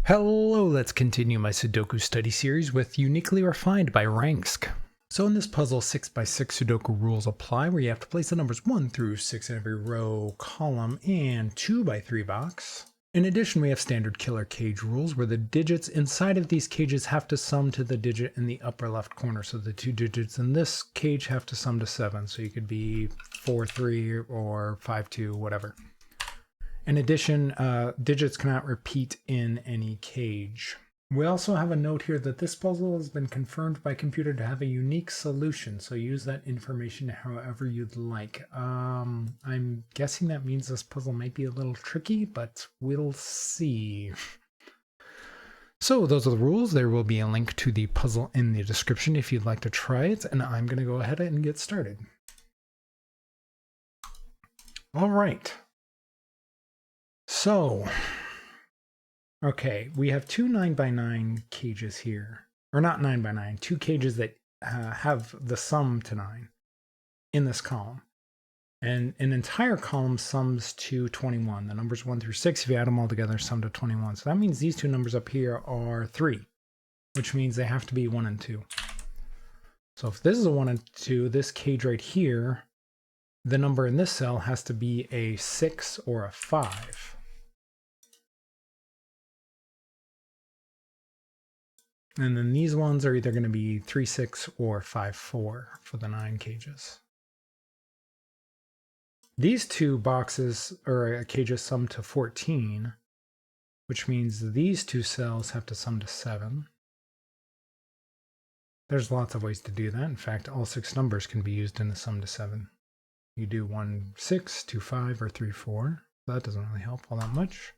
Hello, let's continue my Sudoku study series with Uniquely Refined by Ranksk. So in this puzzle, 6x6 Sudoku rules apply, where you have to place the numbers 1 through 6 in every row, column, and 2x3 box. In addition, we have standard killer cage rules, where the digits inside of these cages have to sum to the digit in the upper left corner. So the two digits in this cage have to sum to 7, so you could be 4-3 or 5-2, whatever. In addition, digits cannot repeat in any cage. We also have a note here that this puzzle has been confirmed by computer to have a unique solution, so use that information however you'd like. I'm guessing that means this puzzle might be a little tricky, but we'll see. So those are the rules. There will be a link to the puzzle in the description if you'd like to try it, and I'm going to go ahead and get started. All right. So, okay, we have two 9x9 cages here, or not 9x9, two cages that have the sum to 9 in this column. And an entire column sums to 21. The numbers 1 through 6, if you add them all together, sum to 21. So that means these two numbers up here are 3, which means they have to be 1 and 2. So if this is a 1 and 2, this cage right here, the number in this cell has to be a 6 or a 5. And then these ones are either going to be 3, 6 or 5, 4 for the 9 cages. These two boxes or cages sum to 14, which means these two cells have to sum to 7. There's lots of ways to do that. In fact, all 6 numbers can be used in the sum to 7. You do 1, 6, 2, 5, or 3, 4. That doesn't really help all that much.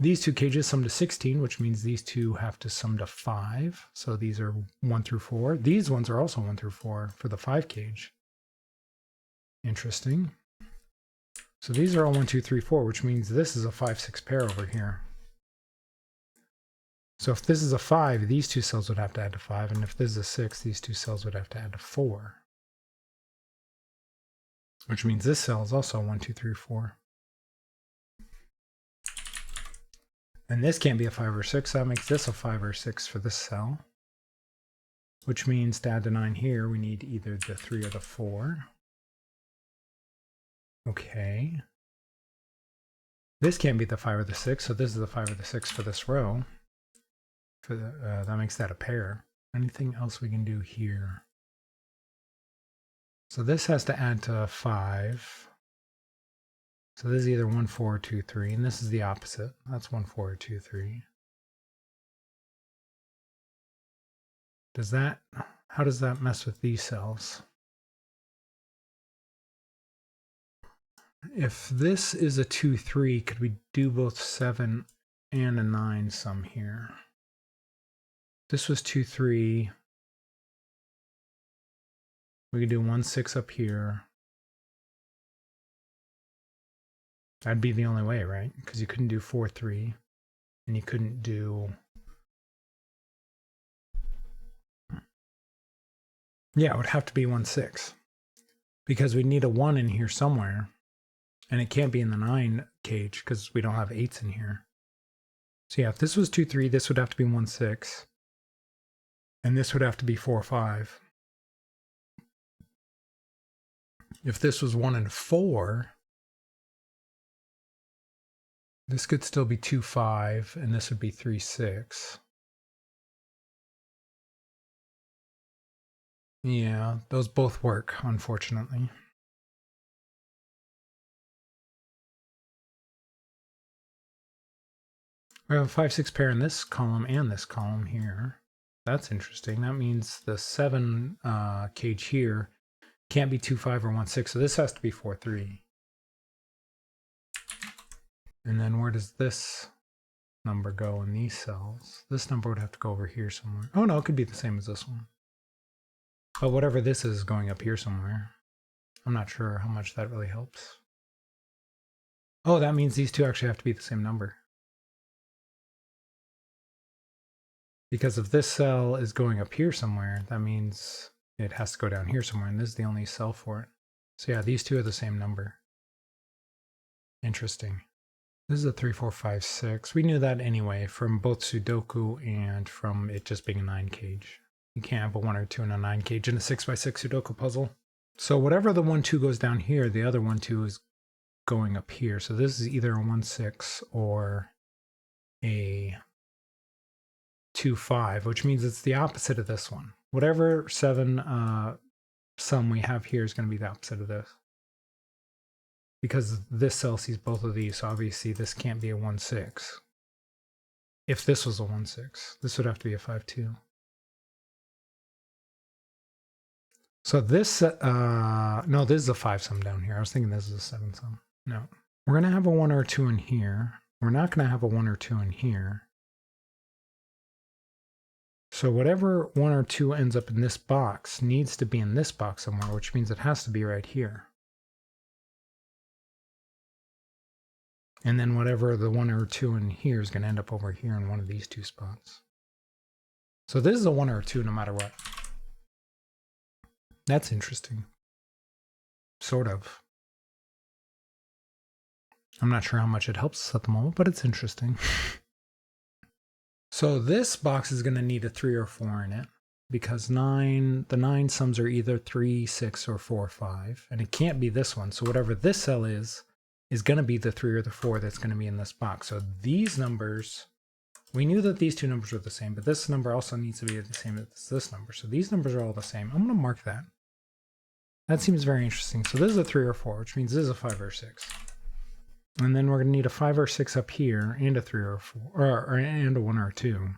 These two cages sum to 16, which means these two have to sum to 5. So these are 1 through 4. These ones are also 1 through 4 for the 5 cage. Interesting. So these are all 1, 2, 3, 4, which means this is a 5, 6 pair over here. So if this is a 5, these two cells would have to add to 5. And if this is a 6, these two cells would have to add to 4. Which means this cell is also 1, 2, 3, 4. And this can't be a 5 or 6. That makes this a 5 or 6 for this cell. Which means to add to 9 here, we need either the 3 or the 4. Okay. This can't be the 5 or the 6, so this is the 5 or the 6 for this row. For the, that makes that a pair. Anything else we can do here? So this has to add to 5. So this is either 1, 4, or 2, 3, and this is the opposite. That's 1, 4, or 2, 3. How does that mess with these cells? If this is a 2, 3, could we do both 7 and a 9 sum here? This was 2, 3. We could do 1, 6 up here. That'd be the only way, right? Because you couldn't do 4, 3, and you couldn't do... Yeah, it would have to be 1, 6. Because we need a 1 in here somewhere, and it can't be in the 9 cage because we don't have 8s in here. So yeah, if this was 2, 3, this would have to be 1, 6. And this would have to be 4, 5. If this was 1 and 4... this could still be 2, 5, and this would be 3, 6. Yeah, those both work, unfortunately. We have a 5, 6 pair in this column and this column here. That's interesting. That means the 7 cage here can't be 2, 5, or 1, 6, so this has to be 4, 3. And then where does this number go in these cells? This number would have to go over here somewhere. Oh no, it could be the same as this one. But whatever this is going up here somewhere. I'm not sure how much that really helps. Oh, that means these two actually have to be the same number. Because if this cell is going up here somewhere, that means it has to go down here somewhere, and this is the only cell for it. So yeah, these two are the same number. Interesting. This is a 3, 4, 5, 6. We knew that anyway from both Sudoku and from it just being a 9 cage. You can't have a 1 or 2 and a 9 cage in a 6x6 Sudoku puzzle. So whatever the 1, 2 goes down here, the other 1, 2 is going up here. So this is either a 1, 6 or a 2, 5, which means it's the opposite of this one. Whatever 7 sum we have here is going to be the opposite of this. Because this cell sees both of these, so obviously this can't be a 1, 6. If this was a 1, 6, this would have to be a 5, 2. So this, no, this is a 5 sum down here. I was thinking this is a 7 sum. No. We're going to have a 1 or a 2 in here. We're not going to have a 1 or 2 in here. So whatever 1 or 2 ends up in this box needs to be in this box somewhere, which means it has to be right here. And then whatever the 1 or 2 in here is going to end up over here in one of these 2 spots. So this is a 1 or a 2 no matter what. That's interesting. Sort of. I'm not sure how much it helps us at the moment, but it's interesting. So this box is going to need a 3 or 4 in it because the 9 sums are either 3, 6, or 4, 5. And it can't be this one. So whatever this cell is going to be the 3 or the 4 that's going to be in this box. So these numbers, we knew that these 2 numbers were the same, but this number also needs to be the same as this number. So these numbers are all the same. I'm going to mark that. That seems very interesting. So this is a 3 or 4, which means this is a 5 or 6. And then we're going to need a 5 or 6 up here and a 3 or 4, and a 1 or a 2.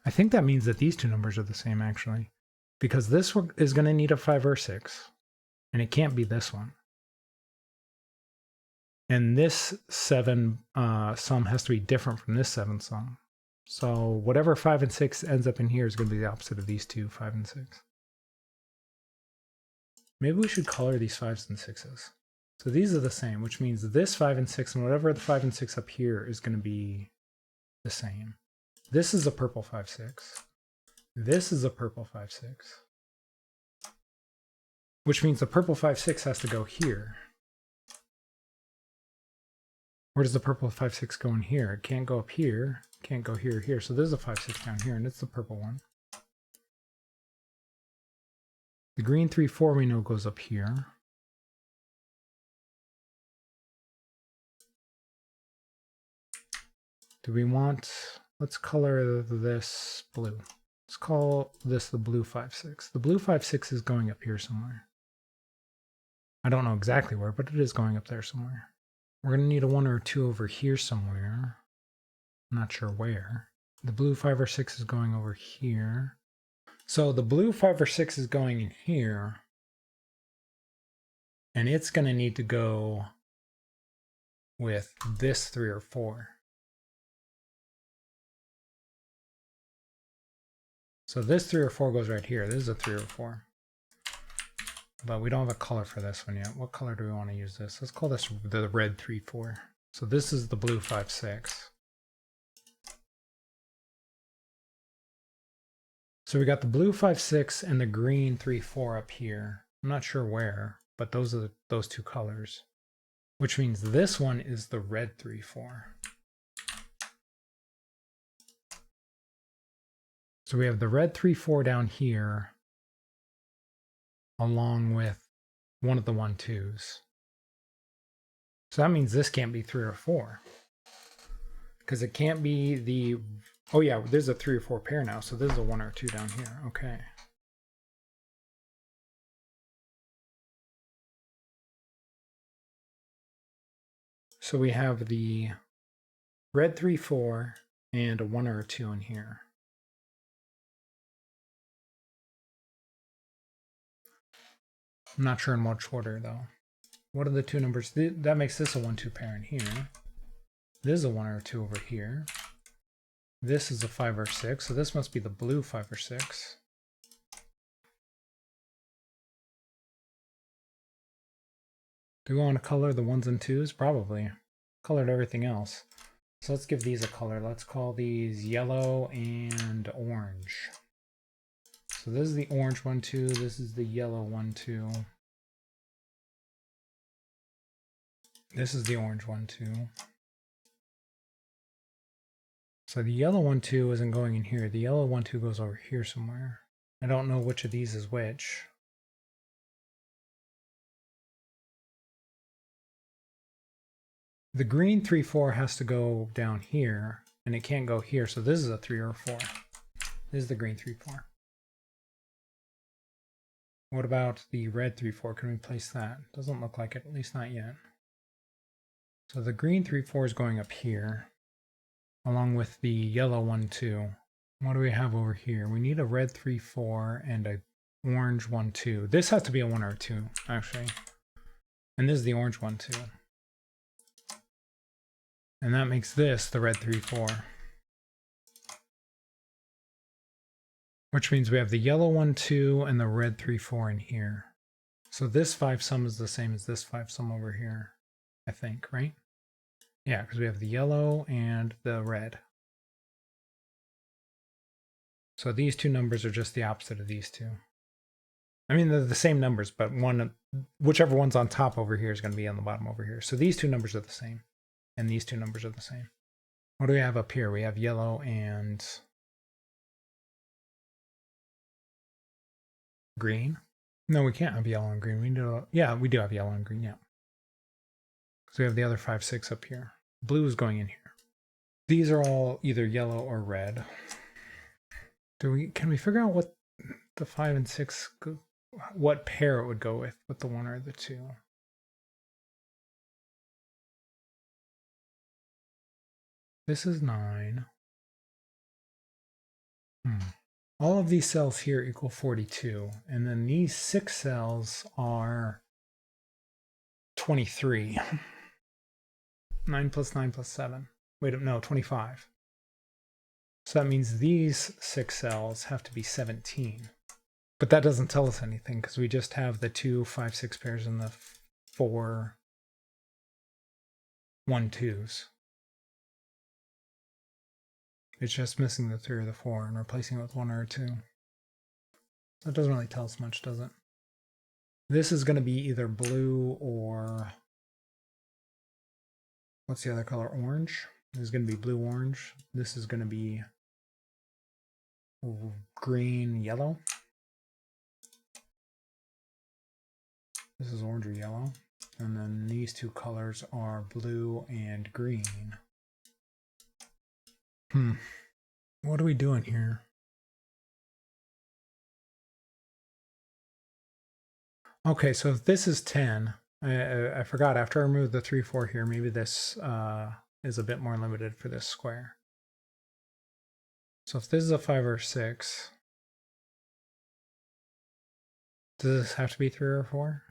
I think that means that these 2 numbers are the same actually, because this is going to need a 5 or 6, and it can't be this one. And this 7 sum has to be different from this 7 sum. So whatever 5 and 6 ends up in here is going to be the opposite of these 2, 5 and 6. Maybe we should color these 5s and 6s. So these are the same, which means this 5 and 6 and whatever the 5 and 6 up here is going to be the same. This is a purple 5, 6. This is a purple 5, 6. Which means the purple 5, 6 has to go here. Where does the purple 5, 6 go in here? It can't go up here. It can't go here or here. So there's a 5, 6 down here, and it's the purple one. The green 3, 4 we know goes up here. Do we want, let's color this blue. Let's call this the blue 5, 6. The blue 5, 6 is going up here somewhere. I don't know exactly where, but it is going up there somewhere. We're going to need a 1 or a 2 over here somewhere. I'm not sure where. The blue 5 or 6 is going over here. So the blue 5 or 6 is going in here. And it's going to need to go with this 3 or 4. So this 3 or 4 goes right here. This is a 3 or 4. But we don't have a color for this one yet. What color do we want to use this? Let's call this the red 3, 4. So this is the blue 5, 6. So we got the blue 5, 6 and the green 3, 4 up here. I'm not sure where, but those are those 2 colors. Which means this one is the red 3, 4. So we have the red 3, 4 down here, along with one of the 1, 2s. So that means this can't be 3 or 4. Because it can't be the, oh yeah, there's a 3 or 4 pair now, so this is a 1 or 2 down here, okay. So we have the red 3, 4 and a 1 or a 2 in here. I'm not sure in which order though. What are the 2 numbers? That makes this a 1, 2 pair in here. This is a 1 or a 2 over here. This is a 5 or 6, so this must be the blue 5 or 6. Do we want to color the 1s and 2s? Probably. Colored everything else. So let's give these a color. Let's call these yellow and orange. So this is the orange 1, 2. This is the yellow 1, 2. This is the orange 1, 2. So the yellow 1, 2 isn't going in here. The yellow 1, 2 goes over here somewhere. I don't know which of these is which. The green 3, 4 has to go down here, and it can't go here, so this is a 3 or a 4. This is the green 3, 4. What about the red 3, 4? Can we place that? Doesn't look like it, at least not yet. So the green 3, 4 is going up here, along with the yellow 1, 2. What do we have over here? We need a red 3, 4 and a orange 1, 2. This has to be a 1 or a 2, actually. And this is the orange 1, 2. And that makes this the red 3, 4. Which means we have the yellow 1, 2 and the red 3, 4 in here. So this 5 sum is the same as this 5 sum over here, I think, right? Yeah, because we have the yellow and the red. So these two numbers are just the opposite of these two. I mean, they're the same numbers, but whichever one's on top over here is going to be on the bottom over here. So these two numbers are the same, and these two numbers are the same. What do we have up here? We have yellow and green. No, we can't have yellow and green. We do, yeah, we do have yellow and green, yeah. So we have the other 5, 6 up here. Blue is going in here. These are all either yellow or red. Can we figure out what the 5 and 6, what pair it would go with the 1 or the 2? This is 9. All of these cells here equal 42, and then these 6 cells are 23. 9 plus 9 plus 7. Wait, no, 25. So that means these 6 cells have to be 17. But that doesn't tell us anything because we just have the 2 5 6 pairs and the 4 1 2s. It's just missing the 3 or the 4 and replacing it with 1 or 2. So it doesn't really tell us much, does it? This is going to be either blue or... what's the other color? Orange. This is going to be blue-orange. This is going to be green-yellow. This is orange or yellow. And then these two colors are blue and green. What are we doing here? Okay, so if this is 10, I forgot, after I remove the 3, 4 here, maybe this is a bit more limited for this square. So if this is a 5 or 6, does this have to be 3 or 4?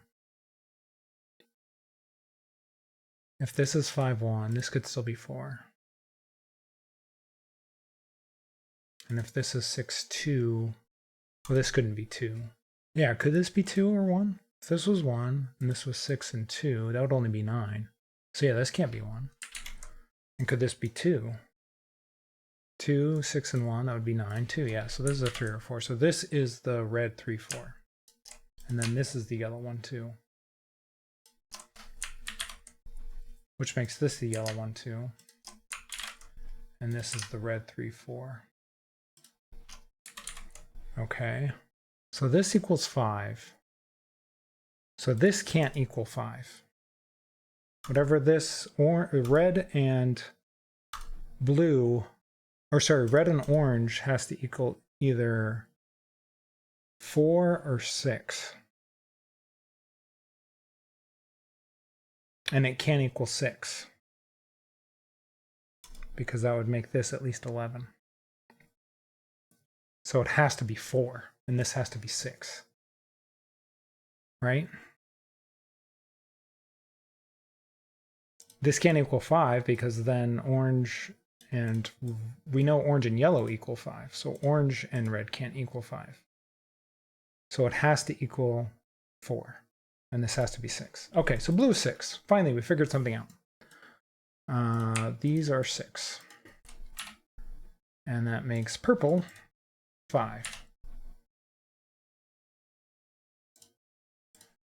If this is 5, 1, this could still be 4. And if this is 6, 2, well, this couldn't be 2. Yeah, could this be 2 or 1? If this was 1, and this was 6 and 2, that would only be 9. So yeah, this can't be 1. And could this be 2? 2, 6, and 1, that would be 9, 2. Yeah, so this is a 3 or 4. So this is the red 3, 4. And then this is the yellow 1, 2. Which makes this the yellow 1, 2. And this is the red 3, 4. Okay. So this equals 5. So this can't equal 5. Whatever this red and blue, or sorry, red and orange has to equal either 4 or 6. And it can't equal 6. Because that would make this at least 11. So it has to be 4, and this has to be 6. Right? This can't equal 5 because then orange and we know orange and yellow equal 5. So orange and red can't equal 5. So it has to equal 4. And this has to be 6. Okay, so blue is 6. Finally, we figured something out. These are 6. And that makes purple 5.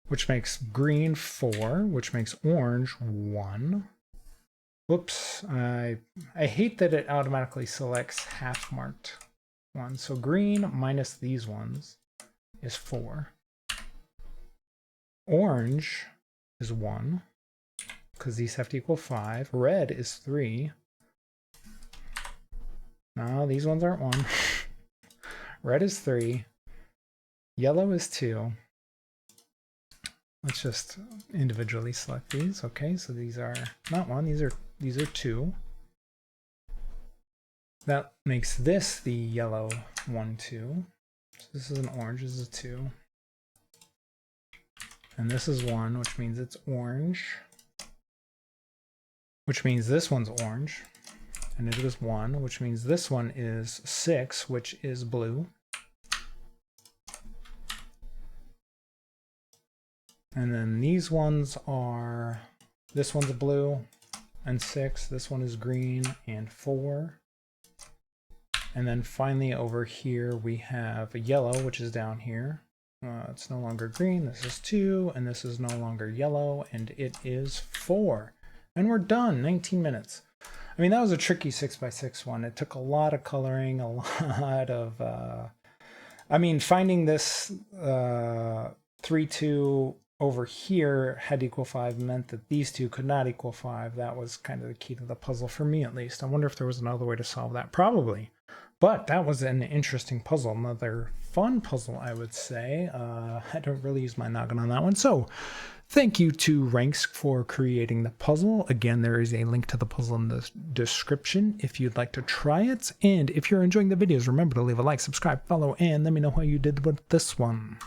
Which makes green 4, which makes orange 1. Whoops, I hate that it automatically selects half marked ones. So green minus these ones is 4. Orange is 1, because these have to equal 5. Red is 3. No, these ones aren't 1. Red is 3. Yellow is 2. Let's just individually select these. Okay, so these are not 1, these are 2. That makes this the yellow 1, 2. So this is an orange, this is a 2. And this is 1, which means it's orange. Which means this one's orange. And it is 1, which means this one is 6, which is blue. And then these ones are, this one's blue and 6, this one is green and 4. And then finally over here we have a yellow, which is down here. It's no longer green, this is 2, and this is no longer yellow, and it is 4. And we're done, 19 minutes. I mean, that was a tricky 6x6 one. It took a lot of coloring, a lot of, I mean, finding this 3-2 over here had to equal 5 meant that these two could not equal 5. That was kind of the key to the puzzle for me, at least. I wonder if there was another way to solve that. Probably. But that was an interesting puzzle. Another fun puzzle, I would say. I don't really use my noggin on that one. So thank you to Ranks for creating the puzzle. Again, there is a link to the puzzle in the description if you'd like to try it. And if you're enjoying the videos, remember to leave a like, subscribe, follow, and let me know how you did with this one.